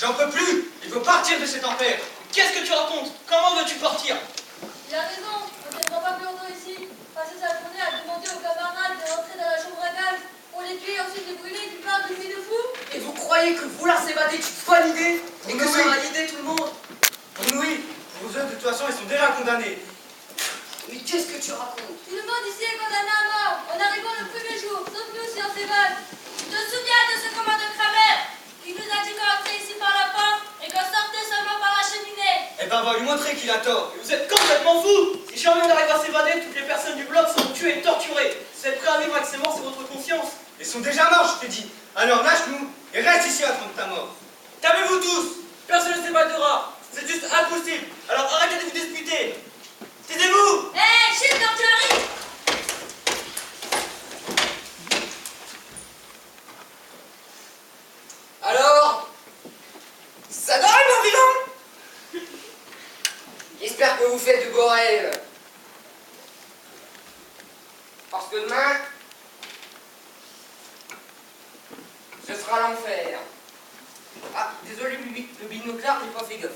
J'en peux plus. Il faut partir de cet enfer. Qu'est-ce que tu racontes? Comment veux-tu partir? Il a raison, on ne tiendra pas plus longtemps ici. Passer sa journée à demander aux camarades de rentrer dans la chambre à gaz pour les tuer et ensuite les brûler, tu parles de vie de fou? Et vous croyez que vouloir s'évader est une bonne idée? Et que ça va l'idée tout le monde? Oui, pour eux, de toute façon, ils sont déjà condamnés. Mais qu'est-ce que tu racontes? Tout le monde ici est condamné à mort, en arrivant le premier jour, sauf nous si on s'évade. Tu te souviens de ce commandant Kramer qui nous a dit qu'on entrait ici par la porte et qu'on sortait seulement par la cheminée? Eh ben, on va lui montrer qu'il a tort. Vous êtes complètement fous! Si jamais on arrive à s'évader, toutes les personnes du bloc seront tuées et torturées. Vous êtes prêts à vivre avec ces morts, c'est votre conscience. Ils sont déjà morts, je te dis. Alors lâche-nous et reste ici à attendre ta mort. Calmez-vous tous! Personne ne s'évadera. C'est juste impossible. Alors arrêtez de vous disputer. Taisez-vous! Hé, chut, quand tu arrives! Alors, ça donne mon vivant? J'espère que vous faites de beaux rêves. Parce que demain, ce sera l'enfer. Ah, désolé, le binoclard, j'ai pas fait gaffe.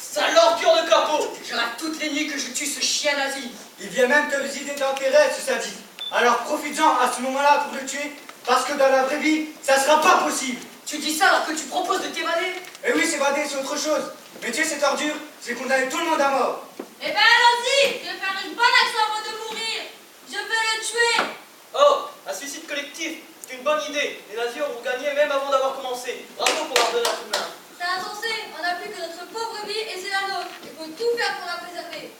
Sale ordure de capot! Je rêve toutes les nuits que je tue ce chien nazi. Il vient même te visiter dans tes rêves, ce sadiste. Alors profites-en à ce moment-là pour le tuer, parce que dans la vraie vie, ça sera pas possible. Tu dis ça alors que tu proposes de t'évader? Et oui, s'évader, c'est autre chose. Mais tuer cette ordure, c'est condamner tout le monde à mort. Eh ben allons-y! Je vais faire une bonne action avant de mourir! Je vais le tuer! Oh, un suicide collectif, c'est une bonne idée. Les nazis auront gagné même avant d'avoir commencé. Bravo pour leur donner un coup de main. C'est insensé, on n'a plus que notre pauvre vie et c'est la nôtre. Il faut tout faire pour la préserver.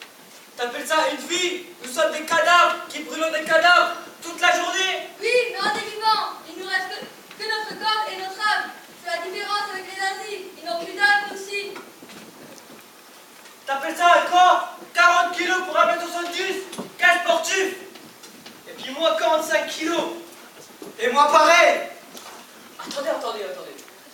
T'appelles ça une vie? Nous sommes des cadavres qui brûlent des cadavres toute la journée. Oui, mais on est vivants. Il nous reste que notre corps et notre âme. C'est la différence avec les nazis. Ils n'ont plus d'âme aussi. T'appelles ça un corps? 40 kilos pour 1m70? Quel sportif! Et puis moi 45 kilos. Et moi pareil. Attendez.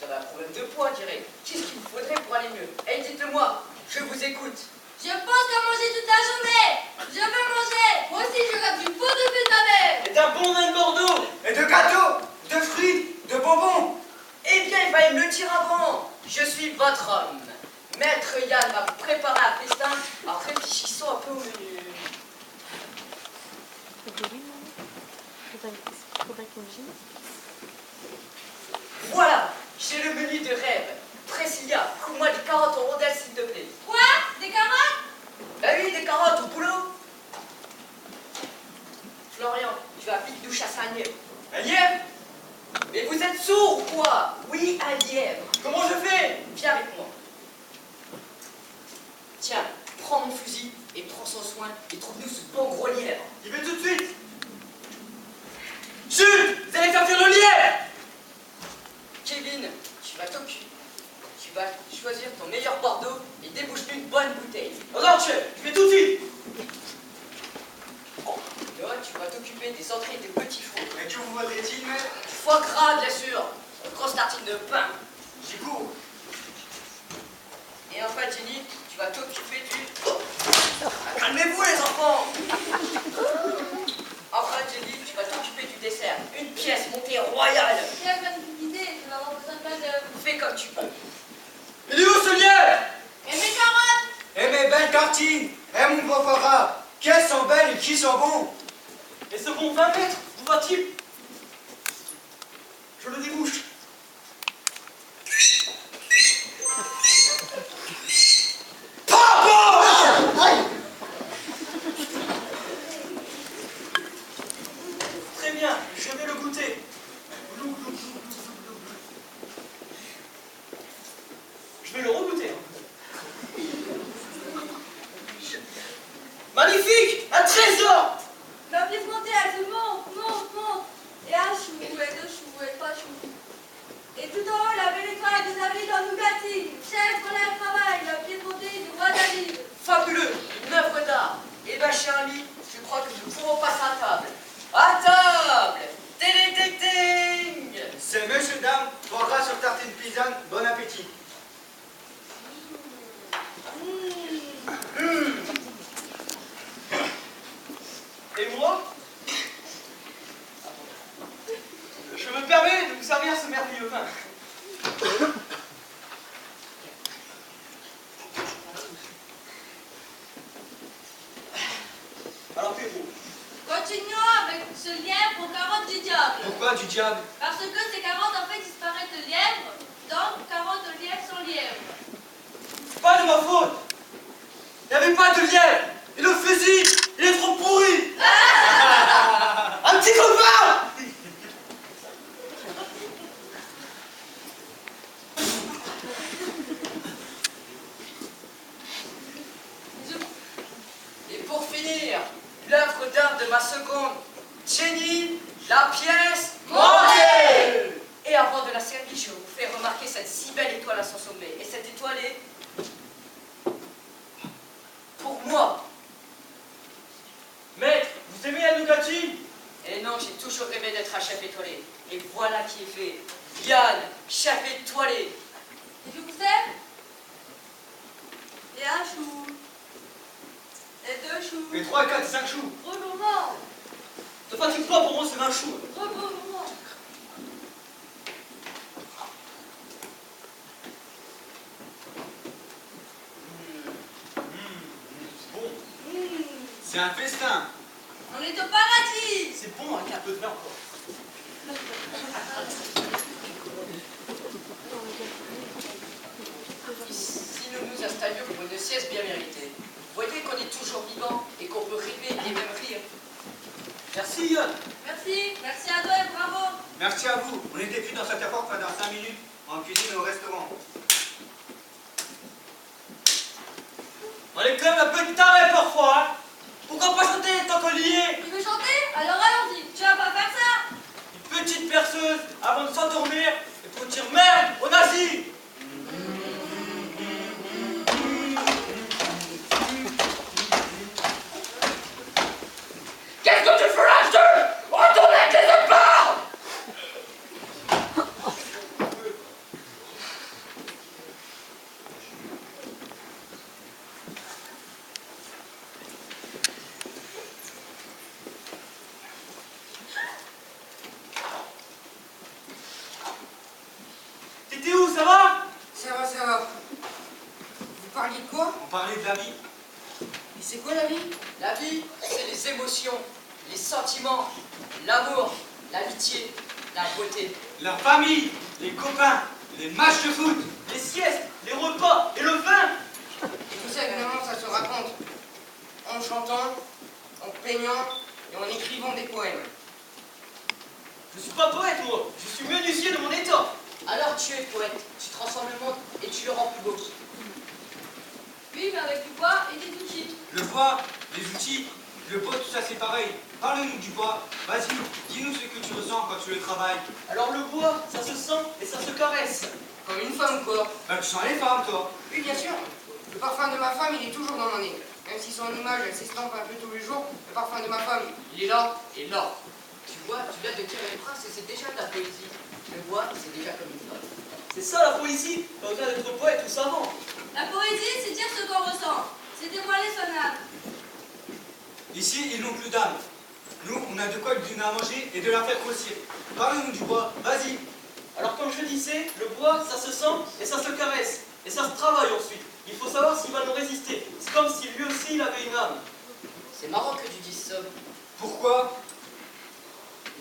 J'avais un problème de poids, dirais. Qu'est-ce qu'il vous faudrait pour aller mieux? Eh, dites-le-moi, je vous écoute. Je pense qu'à manger toute la journée! Je veux manger! Moi aussi, je rêve du pot de vue de ma mère. Et d'un bon vin de Bordeaux. Et de gâteaux, de fruits, de bonbons. Eh bien, il fallait me le dire avant. Je suis votre homme. Maître Yann m'a préparé un festin. Alors réfléchissons un peu au menu. Voilà, j'ai le menu de rêve. Priscilla, coupe-moi des carottes en rondelles, s'il te plaît. Quoi? Des carottes? Bah oui, des carottes au boulot. Florian, tu vas pique douche à Saint-Nier. Un lièvre? Mais vous êtes sourd ou quoi? Oui, un lièvre. Comment je fais? Viens avec moi. Tiens, prends mon fusil et prends son soin et trouve-nous ce bon gros lièvre. Il vais tout de suite. Chut! Vous allez faire fuir le lièvre! Kevin, tu vas t'occuper. Tu vas choisir ton meilleur Bordeaux et débouche-lui une bonne bouteille. Regarde, chef, je vais tout de suite. Toi, tu vas t'occuper des entrées et des petits fours. Et que vous voudrez-il, maître? Du foie gras, bien sûr. Une grosse tartine de pain. J'y cours. Et enfin, Jenny, tu vas t'occuper du... Calmez-vous, les enfants. Enfin, Jenny, tu vas t'occuper du dessert. Une pièce montée royale. Quelle magnifique idée. Je vais avoir besoin de main-d'œuvre. Fais comme tu peux. Il est où ce lièvre? Et mes carottes? Eh mes belles tartines. Eh mon beau Farah. Qu'elles sont belles et qui sont bons. Et ce bon 20 mètres, vous va-t-il? Je le débouche. Très bien, je vais le goûter. Je vais le regoûter. Magnifique! Un trésor! La pièce montée, elle se monte. Et un chou, et deux choux, et trois choux. Et tout en haut, la belle étoile des amis dans Nougati. Chef, voilà le travail, la piétonné du roi David. Fabuleux, une œuvre d'art. Eh ben, cher ami, je crois que nous pouvons passer à table. À table! Télététing! C'est monsieur, dame, foie gras sur tartine paysanne, bon appétit. Et moi? Je me permets de vous servir ce merveilleux vin. Alors, Pedro, Continuons avec ce lièvre aux carottes du diable. Pourquoi du diable? Parce que ces carottes ont fait disparaître le lièvre, donc carottes de lièvre sont lièvres. c'est pas de ma faute. Il n'y avait pas de lièvre. Et le fusil, il est trop pourri. Un petit copain. Et pour finir, l'œuvre d'art de ma seconde, Jenny, la pièce montée. Et avant de la servir, je vous fais remarquer cette si belle étoile à son sommet. Et cette étoile est pour moi. Maître, vous aimez la Nougati? Et non, j'ai toujours rêvé d'être un chef étoilé. Et voilà qui est fait. Yann, chef étoilé. Et je vous aime. Et un chou. Et deux choux. Et 3, 4, 5 choux. Gros gourmand. Ne fatigue pas, pour moi c'est 20 choux. Gros gourmand. C'est bon. C'est un festin. On est au paradis. C'est bon avec un peu de vin encore. Si nous nous installions pour une sieste bien méritée, voyez qu'on est toujours vivant et qu'on peut rêver et même rire. Merci Yann. Merci, merci à toi et bravo. Merci à vous. On était plus dans cette apport pendant 5 minutes en cuisine au restaurant. On est quand même un peu taré parfois, hein. Pourquoi pas chanter tant qu'on y est? Tu veux chanter? Alors allons-y. Tu vas pas faire ça. Une petite perceuse avant de s'endormir et pour dire merde aux nazis. Qu'est-ce que tu fais là-dessus? Retourne avec les autres parts! T'étais où, ça va? Ça va, ça va. Vous parliez de quoi? On parlait de la vie. Et c'est quoi la vie? La vie, c'est les émotions, les sentiments, l'amour, l'amitié, la beauté. La famille, les copains, les matchs de foot. Les siestes, les repas et le vin. Et tout ça, évidemment, ça se raconte en chantant, en peignant et en écrivant des poèmes. Je suis pas poète, moi. Je suis menuisier de mon état. Alors tu es poète, tu transformes le monde et tu le rends plus beau. Oui, mais avec du bois et des outils. Le bois, les outils, le bois, tout ça c'est pareil. Parle-nous du bois. Vas-y, dis-nous ce que tu ressens quand tu le travailles. Alors le bois, ça se sent et ça se caresse. Comme une femme, quoi. Bah, tu sens les femmes, toi. Oui, bien sûr. Le parfum de ma femme, il est toujours dans mon nez. Même si son image, elle s'estompe un peu tous les jours, le parfum de ma femme, il est là et là. Tu vois, tu viens de tirer les phrases et c'est déjà de la poésie. Le bois, c'est déjà comme une femme. C'est ça la poésie. Pas besoin d'être poète ou savant. La poésie, c'est dire ce qu'on ressent. C'est dévoiler son âme. Ici, ils n'ont plus d'âme. Nous, on a de quoi lui donner à manger et de la faire grossir. Parle-nous du bois. Vas-y. Alors comme je disais, le bois, ça se sent et ça se caresse. Et ça se travaille ensuite. Il faut savoir s'il va nous résister. C'est comme si lui aussi, il avait une âme. C'est marrant que tu dises ça. Pourquoi?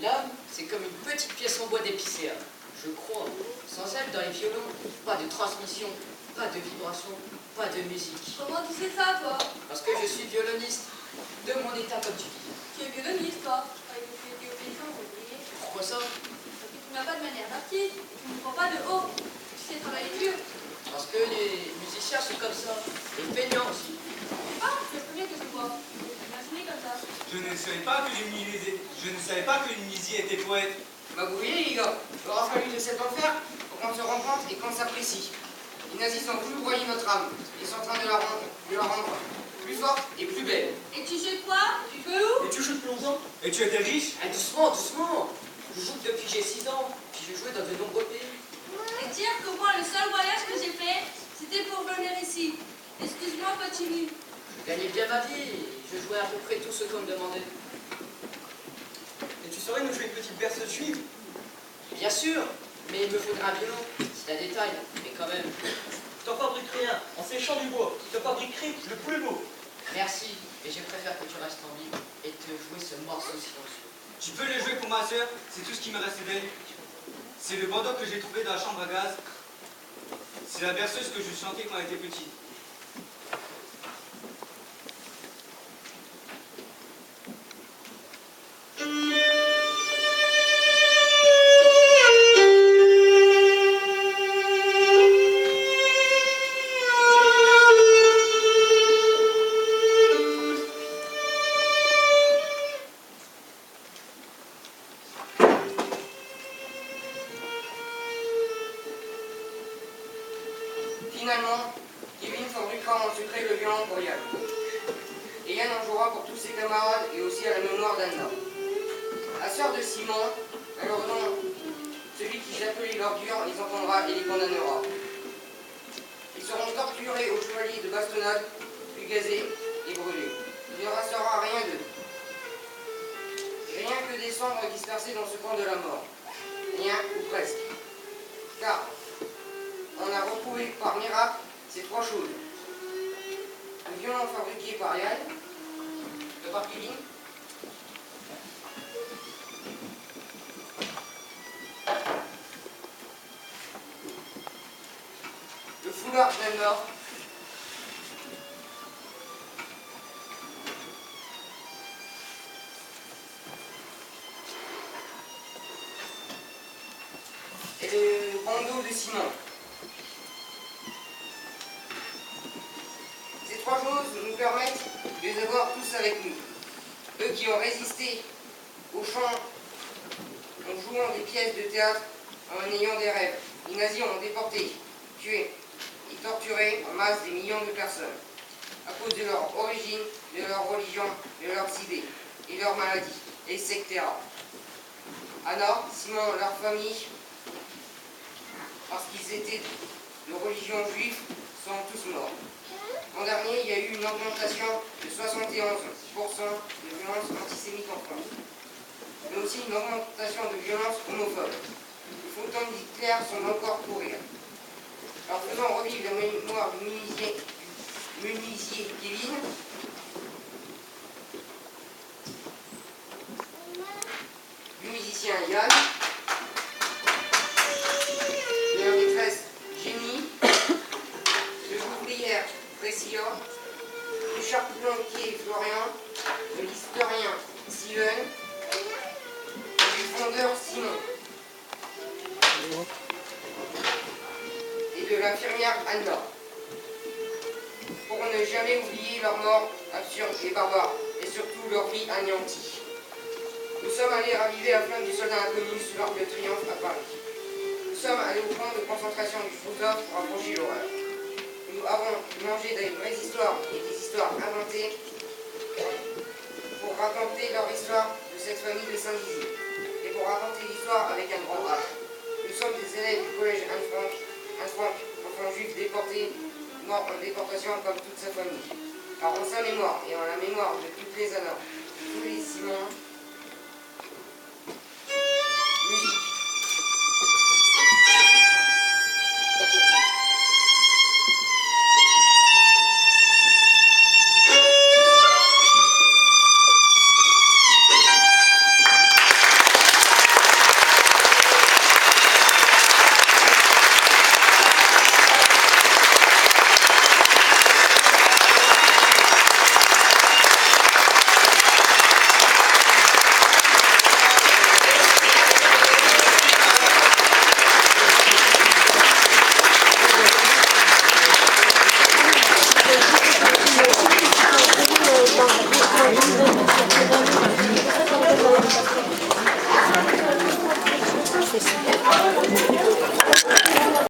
L'âme, c'est comme une petite pièce en bois d'épicéa. Je crois. Sans elle, dans les violons, pas de transmission, pas de vibration, pas de musique. Comment tu sais ça, toi? Parce que je suis violoniste de mon état comme tu dis. Tu es violoniste, toi. Avec que tu étais obéissant, vous oubliez. Pourquoi ça? Parce que tu n'as pas de manière d'artiste et tu ne prends pas de haut. Tu sais travailler dur. Parce que les musiciens sont comme ça. Et peignants aussi. Ah, c'est le premier que je vois. Tu m'as fini comme ça. Je ne savais pas que les menuisiers étaient poètes. Bah, vous voyez, les gars, il aura fallu de cet enfer pour quand on se rencontre et qu'on s'apprécie. Les nazis sont voulu broyer notre âme. Ils sont en train de la rendre plus forte et plus belle. Et tu joues quoi? Du velours? Et tu joues de plongeon? Et tu étais riche? Ah, doucement, doucement. Je joue depuis que j'ai 6 ans, puis j'ai joué dans de nombreux pays. Et dire que moi, le seul voyage que j'ai fait, c'était pour venir ici. Excuse-moi, continue. Je gagnais bien ma vie, je jouais à peu près tout ce qu'on me demandait. Et tu saurais nous jouer une petite berceuse juive? Bien sûr, mais il me faudra un violon. C'est un détail, mais quand même. Je t'en fabriquerai un, en séchant du bois. Je te fabriquerai le plus beau. Merci, mais je préfère que tu restes en vie et te jouer ce morceau silencieux. Tu peux les jouer pour ma soeur, c'est tout ce qui me restait d'elle. C'est le bandeau que j'ai trouvé dans la chambre à gaz. C'est la berceuse que je chantais quand elle était petite. Finalement, Kevin fabriquera en secret le violon pour Yann. Et Yann en jouera pour tous ses camarades et aussi à la mémoire d'Anna. La sœur de Simon, alors non, celui qui s'appelait l'ordure, les entendra et les condamnera. Ils seront torturés au chevalier de bastonnade, puis gazés et brûlés. Il ne restera rien d'eux. Rien que des cendres dispersées dans ce camp de la mort. Rien ou presque. Car on a retrouvé par miracle ces 3 choses. Le violon fabriqué par Yann, par Kevin, le foulard de mort, et le bandeau de Simon. Ces 3 choses nous permettent de les avoir tous avec nous. Eux qui ont résisté au chant en jouant des pièces de théâtre, en ayant des rêves. Les nazis ont déporté, tué et torturé en masse des millions de personnes à cause de leur origine, de leur religion, de leurs idées et leurs maladies, etc. Anna, Simon, leur famille, parce qu'ils étaient de religion juive, sont tous morts. L'an dernier, il y a eu une augmentation de 71% de violences antisémites en France, mais aussi une augmentation de violences homophobes. Les photons d'Hitler sont encore pour rire. Alors faisons revivre la mémoire du menuisier Kevin, du musicien Yann, de la maîtresse Jenny, de l'ouvrière Priscilla, du charpentier Florian, de l'historien Steven, et du fondeur Simon, et de l'infirmière Anna, pour ne jamais oublier leur mort absurde et barbare, et surtout leur vie anéantie. Nous sommes allés raviver la flamme du soldat inconnu sur l'Arc de Triomphe à Paris. Nous sommes allés au camp de concentration du Shoothof pour approcher l'horreur. Nous avons mangé des vraies histoires et des histoires inventées pour raconter leur histoire de cette famille de Saint-Dizier et pour raconter l'histoire avec un grand H. Nous sommes des élèves du collège Anne-Franck, enfant juif déporté, mort en déportation comme toute sa famille. Alors en sa mémoire et en la mémoire de toutes les Anna, de tous les Simons, musique. C'est super.